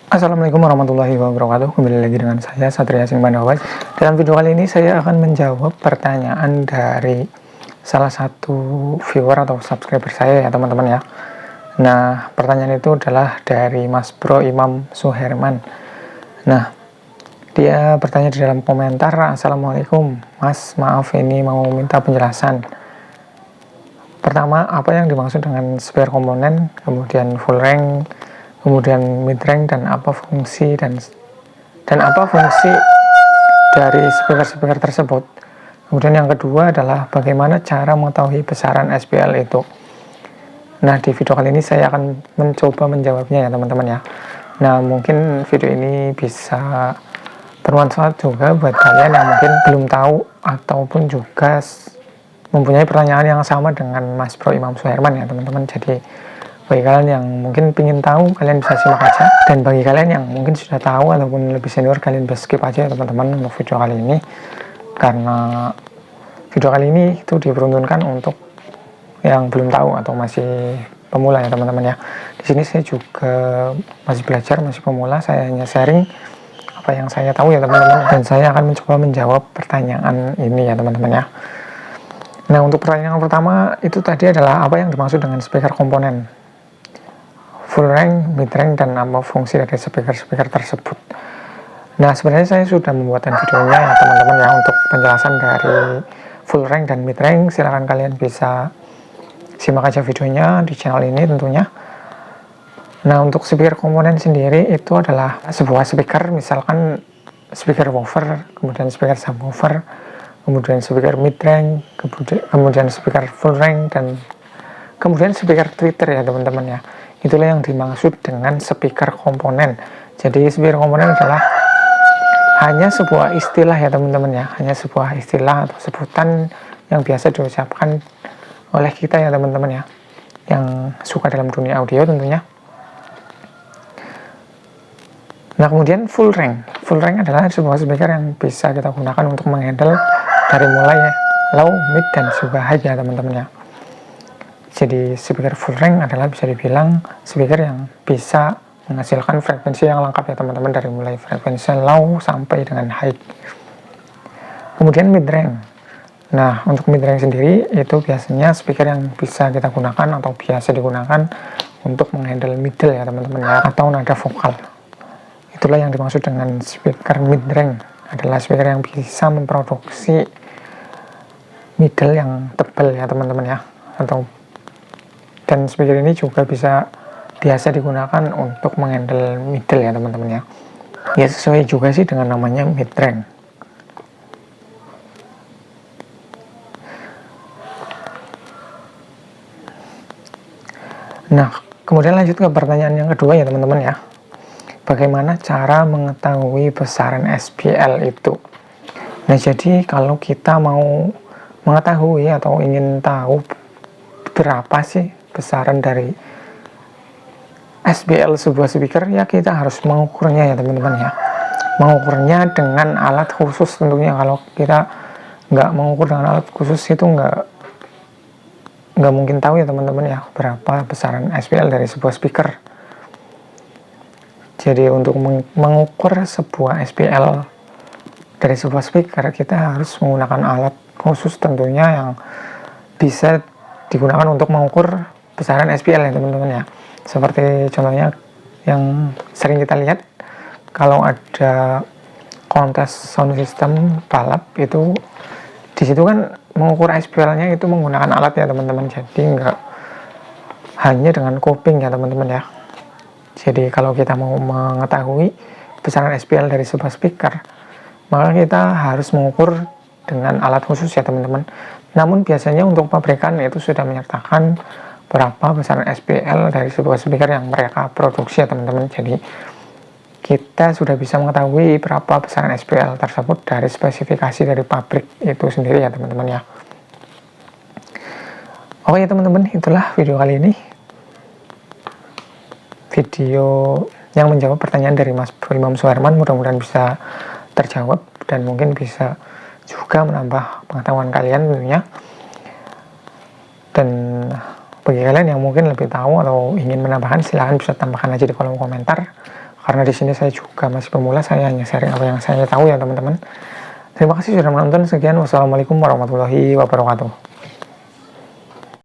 Assalamualaikum warahmatullahi wabarakatuh. Kembali lagi dengan saya Satria Simbandawais. Dalam video kali ini saya akan menjawab pertanyaan dari salah satu viewer atau subscriber saya ya teman-teman ya. Nah, pertanyaan itu adalah dari Mas Bro Imam Suherman. Nah, dia bertanya di dalam komentar, "Assalamualaikum Mas, maaf ini mau minta penjelasan. Pertama, apa yang dimaksud dengan spare komponen, kemudian full rank, kemudian mid rank, dan apa fungsi dari speaker-speaker tersebut. Kemudian yang kedua adalah bagaimana cara mengetahui besaran SPL itu." Nah, di video kali ini saya akan mencoba menjawabnya ya teman-teman ya. Nah, mungkin video ini bisa bermanfaat juga buat kalian yang mungkin belum tahu ataupun juga mempunyai pertanyaan yang sama dengan Mas Bro Imam Suherman ya teman-teman. Jadi bagi kalian yang mungkin ingin tahu, kalian bisa simak aja. Dan bagi kalian yang mungkin sudah tahu ataupun lebih senior, kalian bisa skip aja ya teman-teman untuk video kali ini. Karena video kali ini itu diperuntukkan untuk yang belum tahu atau masih pemula ya teman-teman ya. Di sini saya juga masih belajar, masih pemula. Saya hanya sharing apa yang saya tahu ya teman-teman. Dan saya akan mencoba menjawab pertanyaan ini ya teman-teman ya. Nah, untuk pertanyaan pertama itu tadi adalah apa yang dimaksud dengan speaker komponen, full rank, mid rank, dan apa fungsi dari speaker-speaker tersebut. Nah, sebenarnya saya sudah membuatkan videonya ya teman-teman ya untuk penjelasan dari full rank dan mid rank. Silahkan kalian bisa simak aja videonya di channel ini tentunya. Nah, untuk speaker komponen sendiri itu adalah sebuah speaker, misalkan speaker woofer, kemudian speaker subwoofer, kemudian speaker mid rank, kemudian speaker full rank, dan kemudian speaker tweeter ya teman-teman ya. Itulah yang dimaksud dengan speaker komponen. Jadi speaker komponen adalah hanya sebuah istilah ya teman-teman ya, hanya sebuah istilah atau sebutan yang biasa diucapkan oleh kita ya teman-teman ya, yang suka dalam dunia audio tentunya. Nah, kemudian full rank adalah sebuah speaker yang bisa kita gunakan untuk menghandle dari mulai low, mid, dan juga high ya teman-teman ya. Jadi speaker full rank adalah bisa dibilang speaker yang bisa menghasilkan frekuensi yang lengkap ya teman-teman, dari mulai frekuensi low sampai dengan high. Kemudian mid rank. Nah, untuk mid rank sendiri itu biasanya speaker yang bisa kita gunakan atau biasa digunakan untuk menghandle middle ya teman-teman ya, atau nada vokal. Itulah yang dimaksud dengan speaker mid rank, adalah speaker yang bisa memproduksi middle yang tebal ya teman-teman ya, dan speaker ini juga biasa digunakan untuk menghandle middle ya teman-teman ya. Ya, sesuai juga sih dengan namanya mid rank. Nah, kemudian lanjut ke pertanyaan yang kedua ya teman-teman ya. Bagaimana cara mengetahui besaran SPL itu? Nah, jadi kalau kita mau mengetahui atau ingin tahu berapa sih besaran dari SPL sebuah speaker, ya kita harus mengukurnya ya teman-teman ya. Mengukurnya dengan alat khusus tentunya. Kalau kita nggak mengukur dengan alat khusus itu nggak mungkin tahu ya teman-teman ya berapa besaran SPL dari sebuah speaker. Jadi untuk mengukur sebuah SPL dari sebuah speaker, kita harus menggunakan alat khusus tentunya yang bisa digunakan untuk mengukur besaran SPL ya teman-teman ya. Seperti contohnya yang sering kita lihat kalau ada kontes sound system balap, itu disitu kan mengukur SPL-nya itu menggunakan alat ya teman-teman. Jadi nggak hanya dengan kuping ya teman-teman ya. Jadi kalau kita mau mengetahui besaran SPL dari sebuah speaker, maka kita harus mengukur dengan alat khusus ya teman-teman. Namun biasanya untuk pabrikan itu sudah menyertakan berapa besaran SPL dari sebuah speaker yang mereka produksi ya teman-teman. Jadi kita sudah bisa mengetahui berapa besaran SPL tersebut dari spesifikasi dari pabrik itu sendiri ya teman-teman ya. Oke ya teman-teman, itulah video kali ini, video yang menjawab pertanyaan dari Mas Bro Imam Suherman. Mudah-mudahan bisa terjawab dan mungkin bisa juga menambah pengetahuan kalian tentunya. Dan bagi kalian yang mungkin lebih tahu atau ingin menambahkan, silahkan bisa tambahkan aja di kolom komentar. Karena di sini saya juga masih pemula, saya hanya sharing apa yang saya tahu ya teman-teman. Terima kasih sudah menonton. Sekian, wassalamualaikum warahmatullahi wabarakatuh.